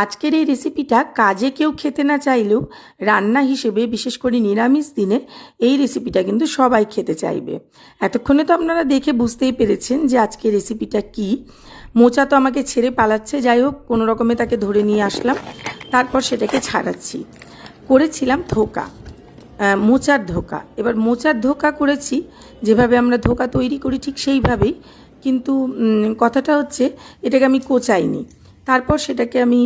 আজকের এই রেসিপিটা কাজে কেউ খেতে না চাইলেও রান্না হিসেবে বিশেষ করে নিরামিষ দিনে এই রেসিপিটা কিন্তু সবাই খেতে চাইবে। এতক্ষণে তো আপনারা দেখে বুঝতেই পেরেছেন যে আজকের রেসিপিটা কি। মোচা তো আমাকে ছেড়ে পালাচ্ছে, যাই হোক কোনো রকমে তাকে ধরে নিয়ে আসলাম, তারপর সেটাকে ছাড়াচ্ছি। করেছিলাম ধোকা, মোচার ধোকা। এবার মোচার ধোকা করেছি যেভাবে আমরা ধোকা তৈরি করি ঠিক সেইভাবেই, কিন্তু কথাটা হচ্ছে এটাকে আমি কোচাইনি। তারপর সেটাকে আমি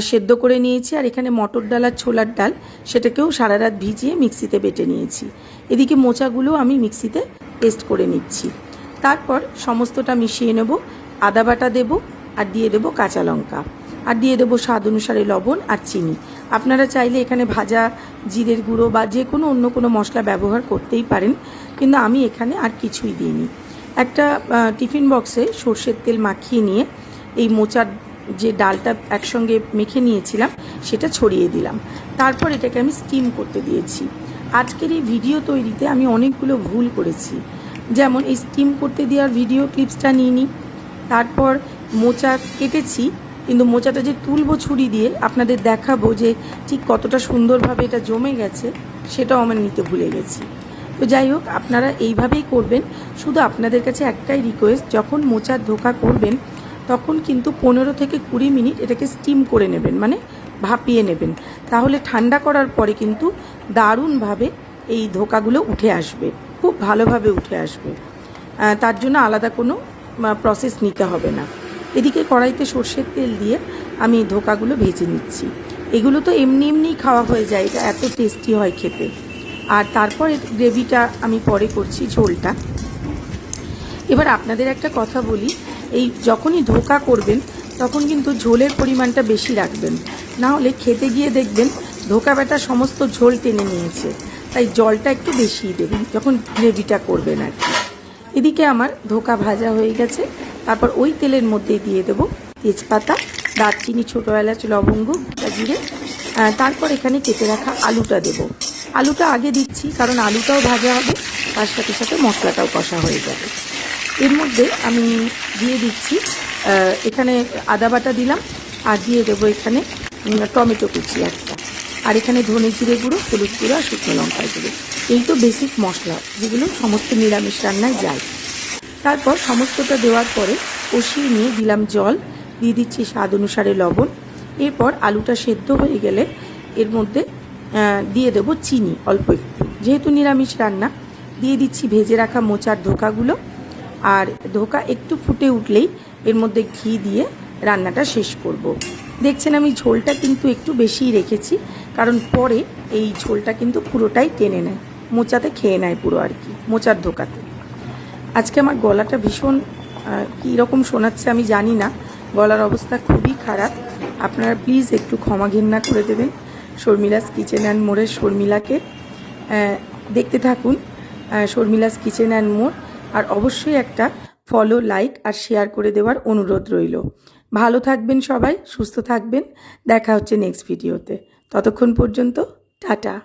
সেদ্ধ করে নিয়েছি, আর এখানে মটর ডাল আর ছোলার ডাল সেটাকেও সারা রাত ভিজিয়ে মিক্সিতে বেটে নিয়েছি। এদিকে মোচাগুলো আমি মিক্সিতে পেস্ট করে নিচ্ছি। তারপর সমস্তটা মিশিয়ে নেব, আদা বাটা দেব, আর দিয়ে দেব কাঁচা লঙ্কা, আর দিয়ে দেবো স্বাদ অনুসারে লবণ আর চিনি। আপনারা চাইলে এখানে ভাজা জিরের গুঁড়ো বা যে কোনো অন্য কোনো মশলা ব্যবহার করতেই পারেন, কিন্তু আমি এখানে আর কিছুই দিইনি। একটা টিফিন বক্সে সর্ষের তেল মাখিয়ে নিয়ে এই মোচার যে ডালটা একসঙ্গে মেখে নিয়েছিলাম সেটা ছড়িয়ে দিলাম। তারপর এটাকে আমি স্টিম করতে দিয়েছি। আজকের এই ভিডিও তৈরিতে আমি অনেকগুলো ভুল করেছি, যেমন এই স্টিম করতে দেওয়ার ভিডিও ক্লিপসটা নিইনি। তারপর মোচা কেটেছি, কিন্তু মোচাটা যে তুলবো ছুরি দিয়ে আপনাদের দেখাবো যে ঠিক কতটা সুন্দরভাবে এটা জমে গেছে সেটাও আমার নিতে ভুলে গেছি। তো যাই হোক, আপনারা এইভাবেই করবেন। শুধু আপনাদের কাছে একটাই রিকোয়েস্ট, যখন মোচার ধোকা করবেন তখন কিন্তু 15 থেকে 20 মিনিট এটাকে স্টিম করে নেবেন, মানে ভাপিয়ে নেবেন। তাহলে ঠান্ডা করার পরে কিন্তু দারুণভাবে এই ধোকাগুলো উঠে আসবে, খুব ভালোভাবে উঠে আসবে। তার জন্য আলাদা কোনো প্রসেস নিতে হবে না। এদিকে কড়াইতে সর্ষের তেল দিয়ে আমি ধোকাগুলো ভেজে নিচ্ছি। এগুলো তো এমনি এমনিই খাওয়া হয়ে যায়, এটা এত টেস্টি হয় খেতে। আর তারপর গ্রেভিটা আমি পরে করছি, ঝোলটা। এবার আপনাদের একটা কথা বলি, এই যখনই ধোকা করবেন তখন কিন্তু ঝোলের পরিমাণটা বেশি রাখবেন, না হলে খেতে গিয়ে দেখবেন ধোকা ব্যাটা সমস্ত ঝোল টেনে নিয়েছে। তাই জলটা একটু বেশিই দেবেন যখন গ্রেভিটা করবেন আর কি। এদিকে আমার ধোকা ভাজা হয়ে গেছে। তারপর ওই তেলের মধ্যেই দিয়ে দেবো তেজপাতা, দারচিনি, ছোটো এলাচ, লবঙ্গ, গোটা জিরে। তারপর এখানে কেটে রাখা আলুটা দেব। আলুটা আগে দিচ্ছি কারণ আলুটাও ভাজা হবে, তার সাথে সাথে মশলাটাও কষা হয়ে যাবে। এর মধ্যে আমি দিয়ে দিচ্ছি এখানে আদা বাটা দিলাম, আর দিয়ে দেবো এখানে টমেটো কুচি একটা, আর এখানে ধনে জিরে গুঁড়ো, হলুদ গুঁড়ো আর শুকনো লঙ্কার গুঁড়ো। এই তো বেসিক মশলা যেগুলো সমস্ত নিরামিষ রান্নায় যায়। তারপর সমস্তটা দেওয়ার পরে কষিয়ে নিয়ে দিলাম জল, দিয়ে দিচ্ছি স্বাদ অনুসারে লবণ। এরপর আলুটা সেদ্ধ হয়ে গেলে এর মধ্যে দিয়ে দেবো চিনি অল্প একটু, যেহেতু নিরামিষ রান্না। দিয়ে দিচ্ছি ভেজে রাখা মোচার ধোকাগুলো, আর ধোকা একটু ফুটে উঠলেই এর মধ্যে ঘি দিয়ে রান্নাটা শেষ করব। দেখছেন আমি ঝোলটা কিন্তু একটু বেশিই রেখেছি, কারণ পরে এই ঝোলটা কিন্তু পুরোটাই টেনে নেয়, মোচাতে খেয়ে নেয় পুরো আর কি, মোচার ধোকাতে। আজকে আমার গলাটা ভীষণ কী রকম শোনাচ্ছে আমি জানি না, গলার অবস্থা খুবই খারাপ। আপনারা প্লিজ একটু ক্ষমা ঘেন্না করে দেবেন। শর্মিলাস কিচেন অ্যান্ড মোড়ের শর্মিলাকে দেখতে থাকুন, শর্মিলাস কিচেন অ্যান্ড মোড়। আর অবশ্যই একটা ফলো, লাইক আর শেয়ার করে দেওয়ার অনুরোধ রইল। ভালো থাকবেন সবাই, সুস্থ থাকবেন। দেখা হচ্ছে নেক্সট ভিডিওতে। ততক্ষণ পর্যন্ত টাটা।